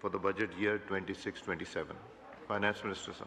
for the budget year 26-27. Finance Minister sir.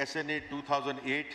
SNA 2008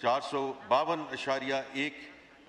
452.1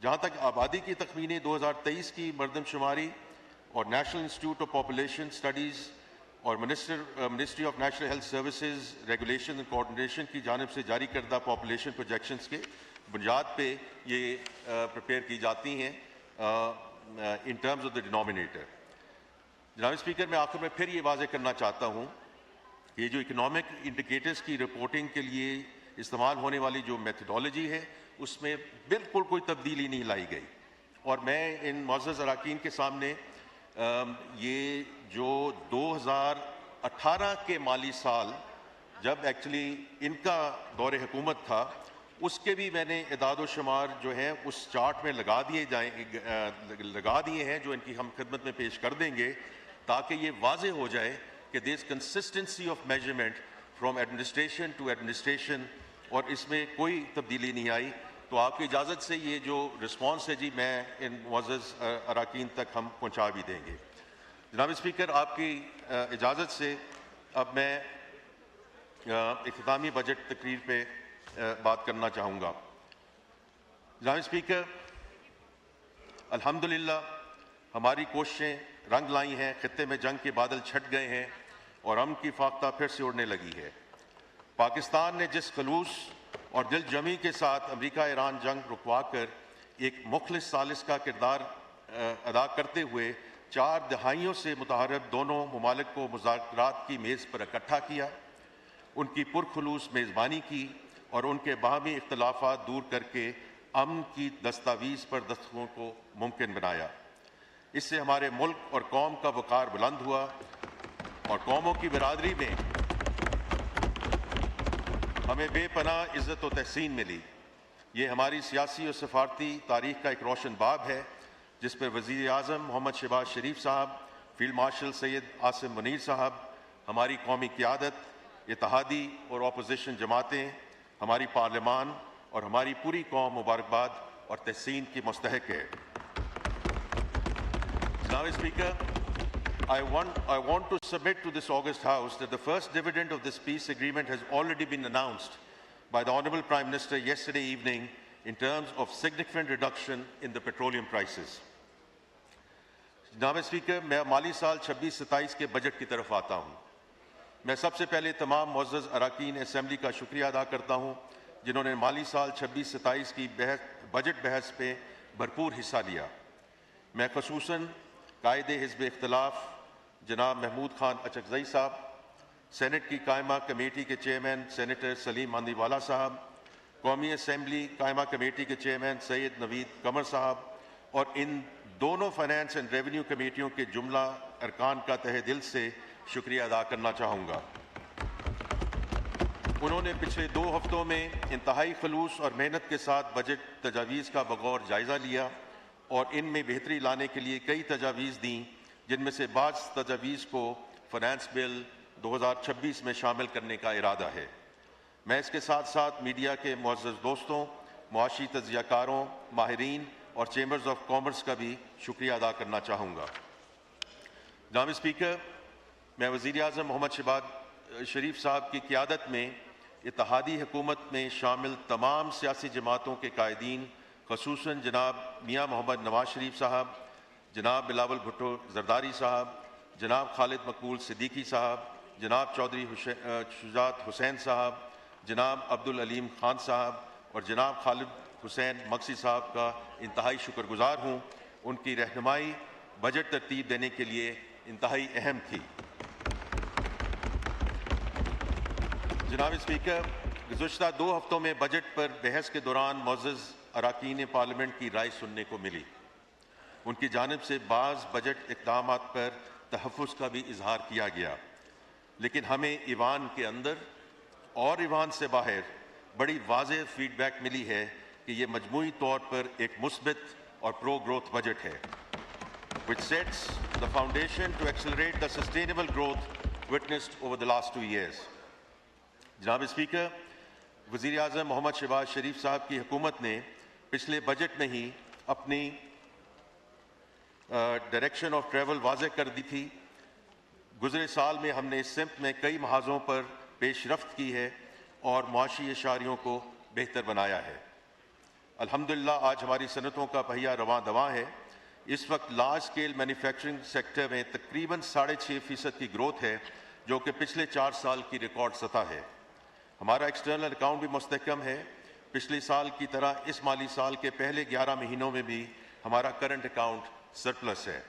جہاں تک آبادی کی تخمینے 2023 کی مردم شماری اور national institute of population studies اور ministry of national health services regulation and coordination کی جانب سے جاری کردہ پاپولیشن پروجیکشنز کے بنیاد پہ یہ پریپیئر کی جاتی ہیں in terms of the denominator. جناب اسپیکر، میں آخر میں پھر یہ واضح کرنا چاہتا ہوں کہ یہ جو اکنامک انڈیکیٹرز کی رپورٹنگ کے لیے استعمال ہونے والی جو میتھڈالوجی ہے اس میں بالکل کوئی تبدیلی نہیں لائی گئی. اور میں ان معزز اراکین کے سامنے یہ جو 2018 کے مالی سال جب ایکچولی ان کا دور حکومت تھا اس کے بھی میں نے اعداد و شمار جو ہیں اس چارٹ میں لگا دیے ہیں جو ان کی ہم خدمت میں پیش کر دیں گے تاکہ یہ واضح ہو جائے کہ there is consistency of measurement from administration to administration اور اس میں کوئی تبدیلی نہیں آئی. تو آپ کی اجازت سے یہ جو رسپانس ہے جی میں ان معزز اراکین تک ہم پہنچا بھی دیں گے. جناب اسپیکر، آپ کی اجازت سے اب میں اختتامی بجٹ تقریر پہ بات کرنا چاہوں گا. جناب اسپیکر، الحمدللہ ہماری کوششیں رنگ لائی ہیں، خطے میں جنگ کے بادل چھٹ گئے ہیں اور امن کی فاختہ پھر سے اڑنے لگی ہے. پاکستان نے جس خلوص اور دل جمی کے ساتھ امریکہ ایران جنگ رکوا کر ایک مخلص ثالث کا کردار ادا کرتے ہوئے 4 دہائیوں سے متحارب دونوں ممالک کو مذاکرات کی میز پر اکٹھا کیا، ان کی پرخلوص میزبانی کی اور ان کے باہمی اختلافات دور کر کے امن کی دستاویز پر دستخط کو ممکن بنایا. اس سے ہمارے ملک اور قوم کا وقار بلند ہوا اور قوموں کی برادری میں ہمیں بے پناہ عزت و تحسین ملی. یہ ہماری سیاسی اور سفارتی تاریخ کا ایک روشن باب ہے جس پر وزیر اعظم محمد شہباز شریف صاحب، فیلڈ مارشل سید عاصم منیر صاحب، ہماری قومی قیادت، اتحادی اور اپوزیشن جماعتیں، ہماری پارلیمان اور ہماری پوری قوم مبارکباد اور تحسین کی مستحق ہے. جناب speaker, I want to submit to this august House that the first dividend of this peace agreement has already been announced by the Honourable Prime Minister yesterday evening in terms of significant reduction in the petroleum prices. جناب speaker, میں مالی سال 26-27 کے budget کی طرف آتا ہوں. میں سب سے پہلے تمام معزز اراکین اسمبلی کا شکریہ ادا کرتا ہوں جنہوں نے مالی سال 26-27 کی بجٹ بحث پہ بھرپور حصہ لیا. میں خصوصاً قائد حزب اختلاف جناب محمود خان اچکزئی صاحب، سینٹ کی قائمہ کمیٹی کے چیئرمین سینیٹر سلیم ماندی والا صاحب، قومی اسمبلی قائمہ کمیٹی کے چیئرمین سید نوید قمر صاحب اور ان دونوں فائنانس اینڈ ریونیو کمیٹیوں کے جملہ ارکان کا تہہ دل سے شکریہ ادا کرنا چاہوں گا. انہوں نے پچھلے 2 ہفتوں میں انتہائی خلوص اور محنت کے ساتھ بجٹ تجاویز کا بغور جائزہ لیا اور ان میں بہتری لانے کے لیے کئی تجاویز دیں، جن میں سے بعض تجاویز کو فائنانس بل 2026 میں شامل کرنے کا ارادہ ہے. میں اس کے ساتھ ساتھ میڈیا کے معزز دوستوں، معاشی تجزیہ کاروں، ماہرین اور چیمبرز آف کامرس کا بھی شکریہ ادا کرنا چاہوں گا. جناب اسپیکر, میں وزیر اعظم محمد شہباز شریف صاحب کی قیادت میں اتحادی حکومت میں شامل تمام سیاسی جماعتوں کے قائدین، خصوصاً جناب میاں محمد نواز شریف صاحب، جناب بلاول بھٹو زرداری صاحب، جناب خالد مقبول صدیقی صاحب، جناب چودھری شجاعت حسین صاحب، جناب عبدالعلیم خان صاحب اور جناب خالد حسین مکسی صاحب کا انتہائی شکر گزار ہوں. ان کی رہنمائی بجٹ ترتیب دینے کے لیے انتہائی اہم تھی. جناب اسپیکر, گزشتہ 2 ہفتوں میں بجٹ پر بحث کے دوران معزز اراکین پارلیمنٹ کی رائے سننے کو ملی. ان کی جانب سے بعض بجٹ اقدامات پر تحفظ کا بھی اظہار کیا گیا، لیکن ہمیں ایوان کے اندر اور ایوان سے باہر بڑی واضح فیڈ بیک ملی ہے کہ یہ مجموعی طور پر ایک مثبت اور پرو گروتھ بجٹ ہے which sets the foundation to accelerate the sustainable growth witnessed over the last 2 years. جناب اسپیکر, وزیر اعظم محمد شہباز شریف صاحب کی حکومت نے پچھلے بجٹ میں ہی اپنی ڈائریکشن آف ٹریول واضح کر دی تھی. گزرے سال میں ہم نے اس سمت میں کئی محاذوں پر پیش رفت کی ہے اور معاشی اشاریوں کو بہتر بنایا ہے. الحمدللہ آج ہماری صنعتوں کا پہیہ رواں دواں ہے. اس وقت لارج اسکیل مینوفیکچرنگ سیکٹر میں تقریباً 6.5% کی گروتھ ہے، جو کہ پچھلے 4 سال کی ریکارڈ سطح ہے. ہمارا ایکسٹرنل اکاؤنٹ بھی مستحکم ہے. پچھلے سال کی طرح اس مالی سال کے پہلے 11 مہینوں میں بھی ہمارا کرنٹ اکاؤنٹ سرپلس ہے.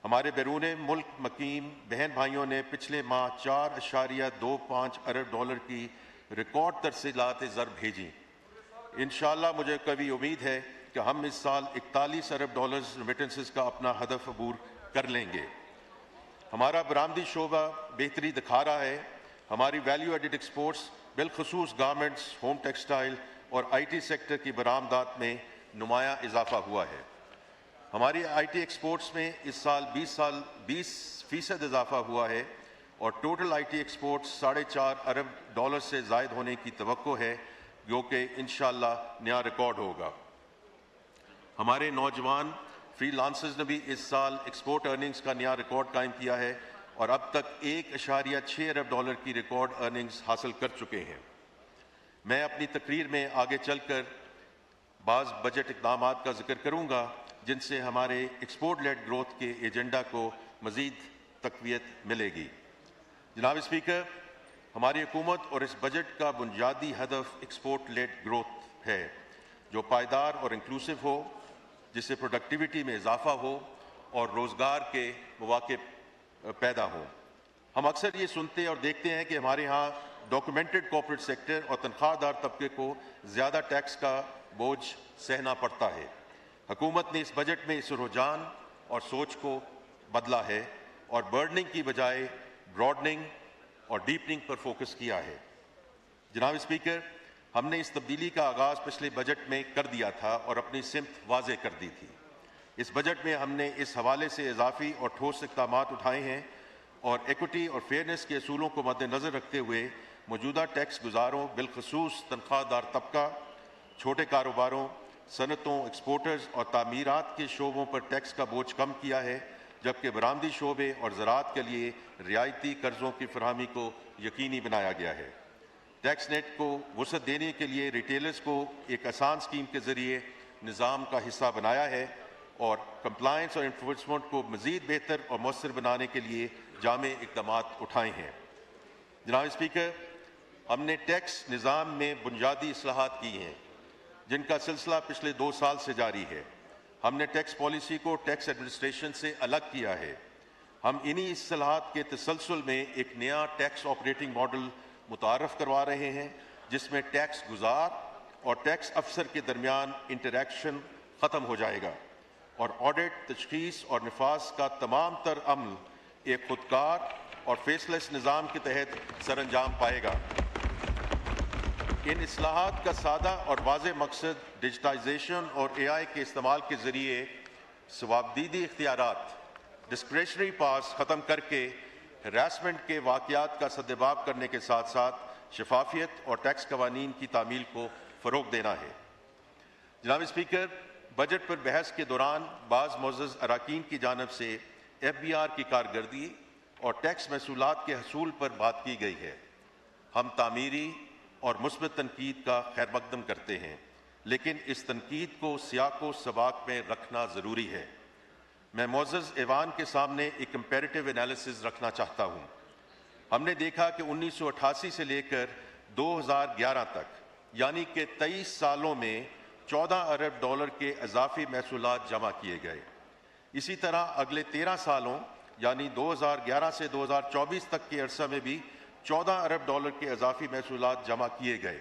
ہمارے بیرون ملک مقیم بہن بھائیوں نے پچھلے ماہ 4.25 ارب ڈالر کی ریکارڈ ترسیلات زر بھیجیں. انشاءاللہ مجھے قوی امید ہے کہ ہم اس سال 41 ارب ڈالرز ریمیٹنسز کا اپنا ہدف عبور کر لیں گے. ہمارا برآمدی شعبہ بہتری دکھا رہا ہے. ہماری ویلیو ایڈڈ ایکسپورٹس بالخصوص گارمنٹس، ہوم ٹیکسٹائل اور آئی ٹی سیکٹر کی برآمدات میں نمایاں اضافہ ہوا ہے. ہماری آئی ٹی ایکسپورٹس میں اس سال 20% اضافہ ہوا ہے اور total I T exports 4.5 Arab dollar سے زائد ہونے کی توقع ہے، جو کہ انشاءاللہ نیا ریکارڈ ہوگا. ہمارے نوجوان فری لانسرز نے بھی اس سال ایکسپورٹ ارننگز کا نیا ریکارڈ قائم کیا ہے اور اب تک 1.6 ارب ڈالر کی ریکارڈ ارننگز حاصل کر چکے ہیں. میں اپنی تقریر میں آگے چل کر بعض بجٹ اقدامات کا ذکر کروں گا جن سے ہمارے ایکسپورٹ لیڈ گروتھ کے ایجنڈا کو مزید تقویت ملے گی. جناب اسپیکر، ہماری حکومت اور اس بجٹ کا بنیادی ہدف ایکسپورٹ لیڈ گروتھ ہے جو پائیدار اور انکلوسیو ہو، جس سے پروڈکٹیوٹی میں اضافہ ہو اور روزگار کے مواقع پیدا ہوں. ہم اکثر یہ سنتے اور دیکھتے ہیں کہ ہمارے ہاں ڈاکومنٹڈ کارپوریٹ سیکٹر اور تنخواہ دار طبقے کو زیادہ ٹیکس کا بوجھ سہنا پڑتا ہے. حکومت نے اس بجٹ میں اس رجحان اور سوچ کو بدلا ہے اور برڈننگ کی بجائے براڈننگ اور ڈیپننگ پر فوکس کیا ہے. جناب اسپیکر، ہم نے اس تبدیلی کا آغاز پچھلے بجٹ میں کر دیا تھا اور اپنی سمت واضح کر دی تھی. اس بجٹ میں ہم نے اس حوالے سے اضافی اور ٹھوس اقدامات اٹھائے ہیں اور ایکوٹی اور فیئرنیس کے اصولوں کو مد نظر رکھتے ہوئے موجودہ ٹیکس گزاروں بالخصوص تنخواہ دار طبقہ، چھوٹے کاروباروں، صنعتوں، ایکسپورٹرز اور تعمیرات کے شعبوں پر ٹیکس کا بوجھ کم کیا ہے، جبکہ برآمدی شعبے اور زراعت کے لیے رعایتی قرضوں کی فراہمی کو یقینی بنایا گیا ہے. ٹیکس نیٹ کو وسعت دینے کے لیے ریٹیلرز کو ایک آسان اسکیم کے ذریعے نظام کا حصہ بنایا ہے اور کمپلائنس اور انفورسمنٹ کو مزید بہتر اور مؤثر بنانے کے لیے جامع اقدامات اٹھائے ہیں. جناب اسپیکر، ہم نے ٹیکس نظام میں بنیادی اصلاحات کی ہیں جن کا سلسلہ پچھلے 2 سال سے جاری ہے. ہم نے ٹیکس پالیسی کو ٹیکس ایڈمنسٹریشن سے الگ کیا ہے. ہم انہی اصلاحات کے تسلسل میں ایک نیا ٹیکس آپریٹنگ ماڈل متعارف کروا رہے ہیں جس میں ٹیکس گزار اور ٹیکس افسر کے درمیان انٹریکشن ختم ہو جائے گا اور آڈٹ، تشخیص اور نفاذ کا تمام تر عمل ایک خودکار اور فیسلیس نظام کے تحت سر انجام پائے گا. ان اصلاحات کا سادہ اور واضح مقصد ڈیجیٹائزیشن اور اے آئی کے استعمال کے ذریعے ثوابدیدی اختیارات، ڈسکریشنری پاس ختم کر کے ہراسمنٹ کے واقعات کا سدباب کرنے کے ساتھ ساتھ شفافیت اور ٹیکس قوانین کی تعمیل کو فروغ دینا ہے. جناب اسپیکر، بجٹ پر بحث کے دوران بعض معزز اراکین کی جانب سے ایف بی آر کی کارکردگی اور ٹیکس محصولات کے حصول پر بات کی گئی ہے. ہم تعمیری اور مثبت تنقید کا خیر مقدم کرتے ہیں، لیکن اس تنقید کو سیاق و سباق میں رکھنا ضروری ہے. میں معزز ایوان کے سامنے ایک کمپیریٹیو انالیسز رکھنا چاہتا ہوں. ہم نے دیکھا کہ 1988 سے لے کر 2011 تک یعنی کہ 23 سالوں میں 14 ارب ڈالر کے اضافی محصولات جمع کیے گئے. اسی طرح اگلے 13 سالوں یعنی 2011 سے 2024 تک کے عرصہ میں بھی 14 ارب ڈالر کے اضافی محصولات جمع کیے گئے.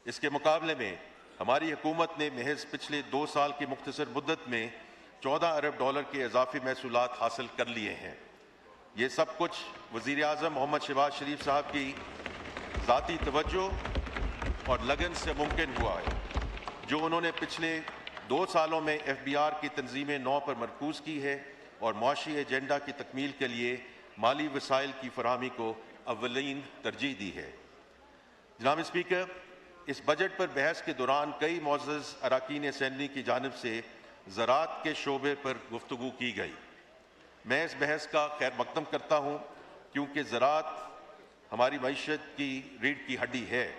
اس کے مقابلے میں ہماری حکومت نے محض پچھلے 2 سال کی مختصر مدت میں 14 ارب ڈالر کے اضافی محصولات حاصل کر لیے ہیں. یہ سب کچھ وزیر اعظم محمد شہباز شریف صاحب کی ذاتی توجہ اور لگن سے ممکن ہوا ہے، جو انہوں نے پچھلے 2 سالوں میں ایف بی آر کی تنظیم نو پر مرکوز کی ہے اور معاشی ایجنڈا کی تکمیل کے لیے مالی وسائل کی فراہمی کو اولین ترجیح دی ہے. جناب اسپیکر، اس بجٹ پر بحث کے دوران کئی معزز اراکین اسمبلی کی جانب سے زراعت کے شعبے پر گفتگو کی گئی. میں اس بحث کا خیر مقدم کرتا ہوں کیونکہ زراعت ہماری معیشت کی ریڑھ کی ہڈی ہے.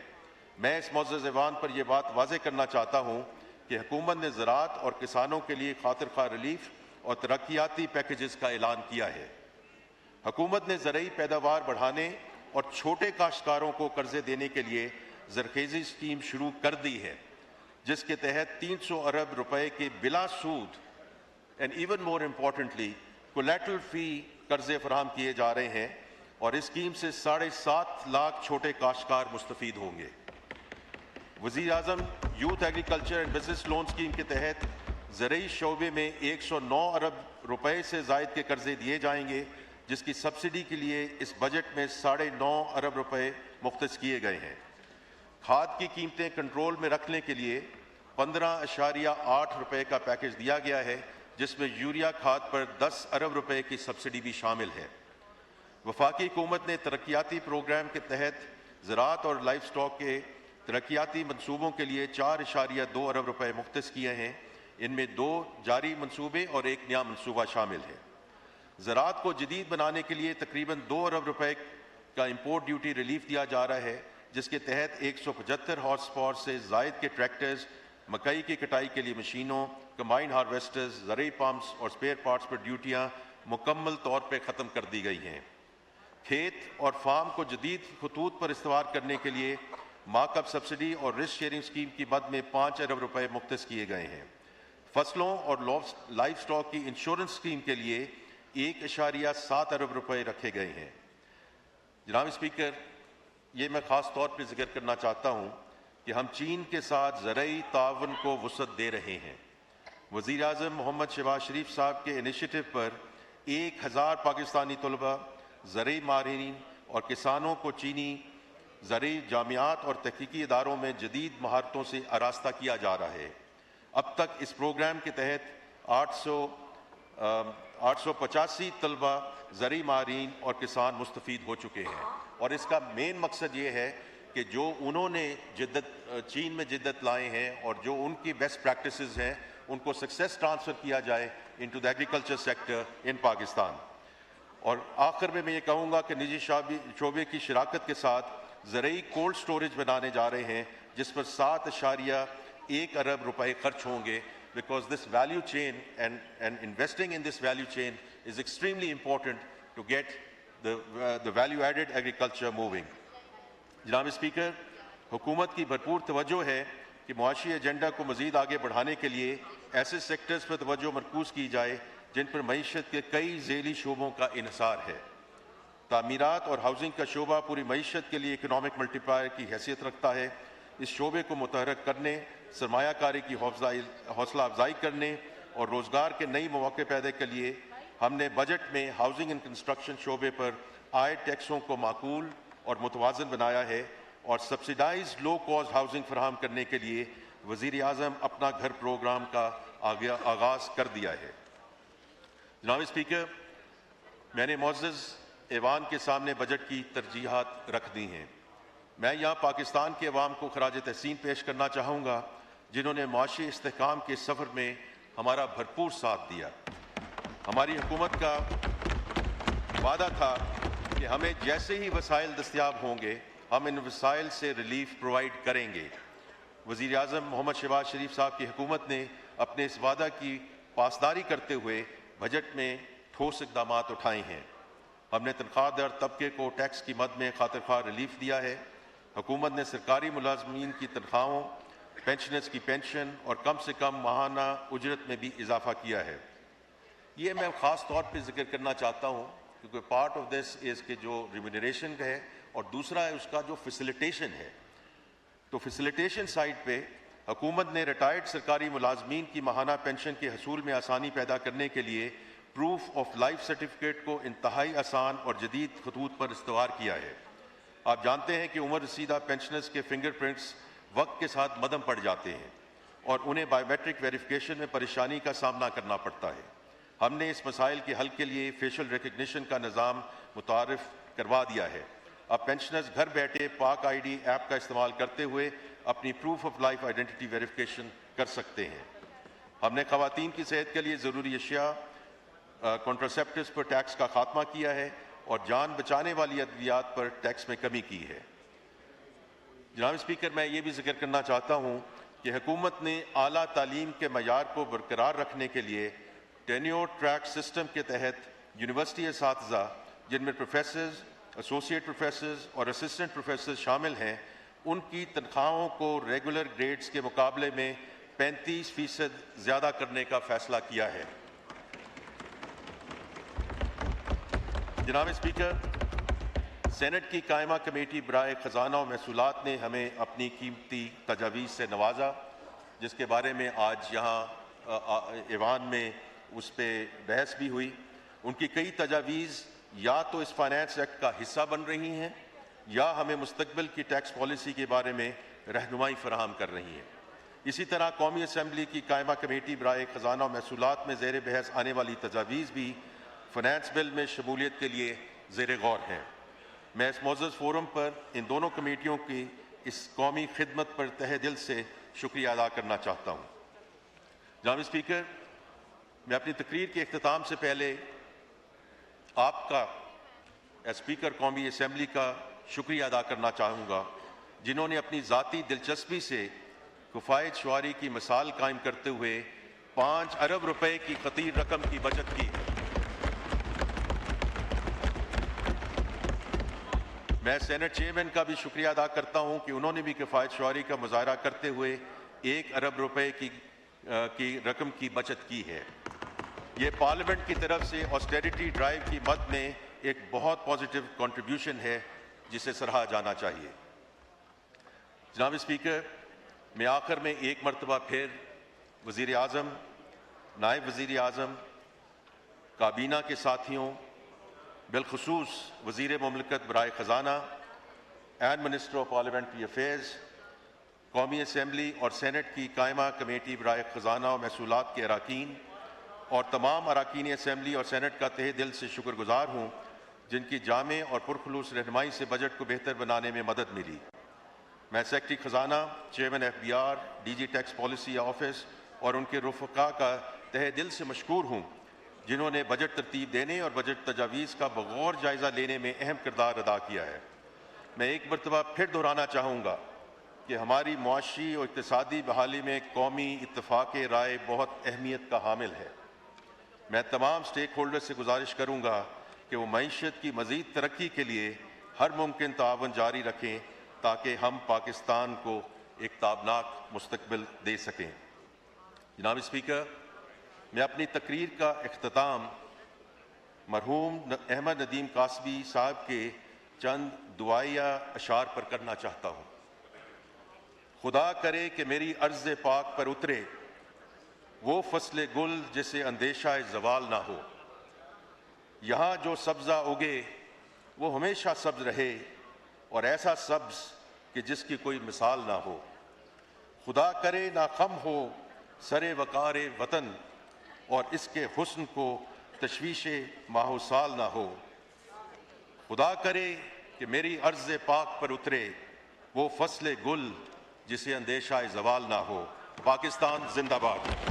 میں اس معزز ایوان پر یہ بات واضح کرنا چاہتا ہوں کہ حکومت نے زراعت اور کسانوں کے لیے خاطر خواہ ریلیف اور ترقیاتی پیکیجز کا اعلان کیا ہے۔ حکومت نے زرعی پیداوار بڑھانے اور چھوٹے کاشتکاروں کو قرضے دینے کے لیے زرخیزی اسکیم شروع کر دی ہے، جس کے تحت 300 ارب روپے کے بلا سود and even more importantly collateral فی قرضے فراہم کیے جا رہے ہیں، اور اس اسکیم سے 7.5 لاکھ چھوٹے کاشتکار مستفید ہوں گے۔ وزیر اعظم youth agriculture and business loan scheme کے تحت زرعی شعبے میں 109 ارب روپے سے زائد کے قرضے دیے جائیں گے، جس کی سبسڈی کے لیے اس بجٹ میں 9.5 ارب روپے مختص کیے گئے ہیں۔ کھاد کی قیمتیں کنٹرول میں رکھنے کے لیے 15.8 روپے کا پیکیج دیا گیا ہے، جس میں یوریا کھاد پر 10 ارب روپے کی سبسڈی بھی شامل ہے۔ وفاقی حکومت نے ترقیاتی پروگرام کے تحت زراعت اور لائف سٹاک کے ترقیاتی منصوبوں کے لیے 4.2 ارب روپے مختص کیے ہیں۔ ان میں 2 جاری منصوبے اور 1 نیا منصوبہ شامل ہے۔ زراعت کو جدید بنانے کے لیے تقریباً 2 ارب روپے کا امپورٹ ڈیوٹی ریلیف دیا جا رہا ہے، جس کے تحت 175 ہارس پاور سے زائد کے ٹریکٹرز، مکئی کی کٹائی کے لیے مشینوں، کمبائن ہارویسٹرز، زرعی پمپس اور اسپیئر پارٹس پر ڈیوٹیاں مکمل طور پہ ختم کر دی گئی ہیں۔ کھیت اور فارم کو جدید خطوط پر استوار کرنے کے لیے مارک اپ سبسڈی اور رسک شیئرنگ اسکیم کی مد میں 5 ارب روپے مختص کیے گئے ہیں۔ فصلوں اور لائف سٹاک کی انشورنس اسکیم کے لیے 1.7 ارب روپے رکھے گئے ہیں۔ جناب اسپیکر، یہ میں خاص طور پہ ذکر کرنا چاہتا ہوں کہ ہم چین کے ساتھ زرعی تعاون کو وسعت دے رہے ہیں۔ وزیر اعظم محمد شہباز شریف صاحب کے انیشیٹو پر 1000 پاکستانی طلباء، زرعی ماہرین اور کسانوں کو چینی زرعی جامعات اور تحقیقی اداروں میں جدید مہارتوں سے آراستہ کیا جا رہا ہے۔ اب تک اس پروگرام کے تحت 885 طلباء، زرعی ماہرین اور کسان مستفید ہو چکے ہیں، اور اس کا مین مقصد یہ ہے کہ جو انہوں نے چین میں جدت لائے ہیں اور جو ان کی بیسٹ پریکٹسز ہیں، ان کو سکسیس ٹرانسفر کیا جائے انٹو دی ایگریکلچر سیکٹر ان پاکستان۔ اور آخر میں یہ کہوں گا کہ نجی شعبے کی شراکت کے ساتھ زرعی کولڈ سٹوریج بنانے جا رہے ہیں، جس پر 7.1 ارب روپے خرچ ہوں گے، because this value chain and investing in this value chain is extremely important to get the value added agriculture moving. جناب اسپیکر، حکومت کی بھرپور توجہ ہے کہ معاشی ایجنڈا کو مزید آگے بڑھانے کے لیے ایسے سیکٹرز پر توجہ مرکوز کی جائے جن پر معیشت کے کئی ذیلی شعبوں کا انحصار ہے۔ تعمیرات اور ہاؤسنگ کا شعبہ پوری معیشت کے لیے اکنامک ملٹی پلائر کی حیثیت رکھتا ہے۔ اس شعبے کو متحرک کرنے، سرمایہ کاری کی حوصلہ افزائی کرنے اور روزگار کے نئی مواقع پیدا کے لیے ہم نے بجٹ میں ہاؤسنگ اینڈ کنسٹرکشن شعبے پر عائد ٹیکسوں کو معقول اور متوازن بنایا ہے، اور سبسڈائزڈ لو کاسٹ ہاؤسنگ فراہم کرنے کے لیے وزیر اعظم اپنا گھر پروگرام کا آغاز کر دیا ہے۔ جناب اسپیکر، میں نے معزز ایوان کے سامنے بجٹ کی ترجیحات رکھ دی ہیں۔ میں یہاں پاکستان کے عوام کو خراج تحسین پیش کرنا چاہوں گا، جنہوں نے معاشی استحکام کے سفر میں ہمارا بھرپور ساتھ دیا۔ ہماری حکومت کا وعدہ تھا کہ ہمیں جیسے ہی وسائل دستیاب ہوں گے، ہم ان وسائل سے ریلیف پرووائڈ کریں گے۔ وزیر اعظم محمد شہباز شریف صاحب کی حکومت نے اپنے اس وعدہ کی پاسداری کرتے ہوئے بجٹ میں ٹھوس اقدامات اٹھائے ہیں۔ ہم نے تنخواہ دار طبقے کو ٹیکس کی مد میں خاطر خواہ ریلیف دیا ہے۔ حکومت نے سرکاری ملازمین کی تنخواہوں، پینشنرز کی پینشن اور کم سے کم ماہانہ اجرت میں بھی اضافہ کیا ہے۔ یہ میں خاص طور پہ ذکر کرنا چاہتا ہوں کیونکہ پارٹ آف دس از کہ جو ریمونریشن کا ہے اور دوسرا ہے اس کا جو فیسیلیٹیشن ہے۔ تو فیسیلیٹیشن سائٹ پہ حکومت نے ریٹائرڈ سرکاری ملازمین کی ماہانہ پینشن کے حصول میں آسانی پیدا کرنے کے لیے پروف آف لائف سرٹیفکیٹ کو انتہائی آسان اور جدید خطوط پر استوار کیا ہے۔ آپ جانتے ہیں کہ عمر رسیدہ پینشنرز کے فنگر پرنٹس وقت کے ساتھ مدھم پڑ جاتے ہیں اور انہیں بایو میٹرک ویریفیکیشن میں پریشانی کا سامنا کرنا پڑتا ہے۔ ہم نے اس مسائل کے حل کے لیے فیشل ریکگنیشن کا نظام متعارف کروا دیا ہے۔ اب پینشنرز گھر بیٹھے پاک آئی ڈی ایپ کا استعمال کرتے ہوئے اپنی proof of life identity verification کر سکتے ہیں۔ ہم نے خواتین کی صحت کے لیے ضروری اشیاء کنٹراسیپٹیوز پر ٹیکس کا خاتمہ کیا ہے اور جان بچانے والی ادویات پر ٹیکس میں کمی کی ہے۔ جناب اسپیکر، میں یہ بھی ذکر کرنا چاہتا ہوں کہ حکومت نے اعلیٰ تعلیم کے معیار کو برقرار رکھنے کے لیے ٹینیور ٹریک سسٹم کے تحت یونیورسٹی اساتذہ جن میں پروفیسرز، ایسوسیٹ پروفیسرز اور اسسٹنٹ پروفیسرز شامل ہیں ان کی تنخواہوں کو ریگولر گریڈز کے مقابلے میں 35% زیادہ کرنے کا فیصلہ کیا ہے۔ جناب اسپیکر، سینٹ کی قائمہ کمیٹی برائے خزانہ و محصولات نے ہمیں اپنی قیمتی تجاویز سے نوازا، جس کے بارے میں آج یہاں ایوان میں اس پہ بحث بھی ہوئی۔ ان کی کئی تجاویز یا تو اس فائنانس ایکٹ کا حصہ بن رہی ہیں یا ہمیں مستقبل کی ٹیکس پالیسی کے بارے میں رہنمائی فراہم کر رہی ہیں۔ اسی طرح قومی اسمبلی کی قائمہ کمیٹی برائے خزانہ و محصولات میں زیر بحث آنے والی تجاویز بھی فائنانس بل میں شمولیت کے لیے زیر غور ہیں۔ میں اس معزز فورم پر ان دونوں کمیٹیوں کی اس قومی خدمت پر تہہ دل سے شکریہ ادا کرنا چاہتا ہوں۔ جناب اسپیکر، میں اپنی تقریر کے اختتام سے پہلے آپ کا اسپیکر قومی اسمبلی کا شکریہ ادا کرنا چاہوں گا، جنہوں نے اپنی ذاتی دلچسپی سے کفایت شعاری کی مثال قائم کرتے ہوئے 5 ارب روپے کی خطیر رقم کی بچت کی۔ میں سینٹ چیئرمین کا بھی شکریہ ادا کرتا ہوں کہ انہوں نے بھی کفایت شعاری کا مظاہرہ کرتے ہوئے 1 ارب روپے کی رقم کی بچت کی ہے۔ یہ پارلیمنٹ کی طرف سے آسٹیریٹی ڈرائیو کی مد میں ایک بہت پازیٹیو کنٹریبیوشن ہے جسے سراہا جانا چاہیے۔ جناب اسپیکر، میں آخر میں ایک مرتبہ پھر وزیر اعظم، نائب وزیر اعظم، کابینہ کے ساتھیوں، بالخصوص وزیر مملکت برائے خزانہ and minister of parliamentary affairs, قومی اسمبلی اور سینٹ کی قائمہ کمیٹی برائے خزانہ و محصولات کے اراکین اور تمام اراکین اسمبلی اور سینٹ کا تہہ دل سے شکر گزار ہوں جن کی جامع اور پرخلوص رہنمائی سے بجٹ کو بہتر بنانے میں مدد ملی۔ میں سیکرٹری خزانہ، chairman FBR، DG tax policy office اور ان کے رفقا کا تہہ دل سے مشکور ہوں جنہوں نے بجٹ ترتیب دینے اور بجٹ تجاویز کا بغور جائزہ لینے میں اہم کردار ادا کیا ہے۔ میں ایک مرتبہ پھر دہرانا چاہوں گا کہ ہماری معاشی اور اقتصادی بحالی میں قومی اتفاق رائے بہت اہمیت کا حامل ہے۔ میں تمام سٹیک ہولڈر سے گزارش کروں گا کہ وہ معیشت کی مزید ترقی کے لیے ہر ممکن تعاون جاری رکھیں تاکہ ہم پاکستان کو ایک تابناک مستقبل دے سکیں۔ جناب اسپیکر، میں اپنی تقریر کا اختتام مرحوم احمد ندیم قاسبی صاحب کے چند دعائیہ اشعار پر کرنا چاہتا ہوں۔ خدا کرے کہ میری ارض پاک پر اترے وہ فصل گل جسے اندیشہ زوال نہ ہو، یہاں جو سبزہ اگے وہ ہمیشہ سبز رہے اور ایسا سبز کہ جس کی کوئی مثال نہ ہو۔ خدا کرے نہ خم ہو سر وقار وطن اور اس کے حسن کو تشویش ماہ و سال نہ ہو۔ خدا کرے کہ میری ارض پاک پر اترے وہ فصل گل جسے اندیشہ زوال نہ ہو۔ پاکستان زندہ باد۔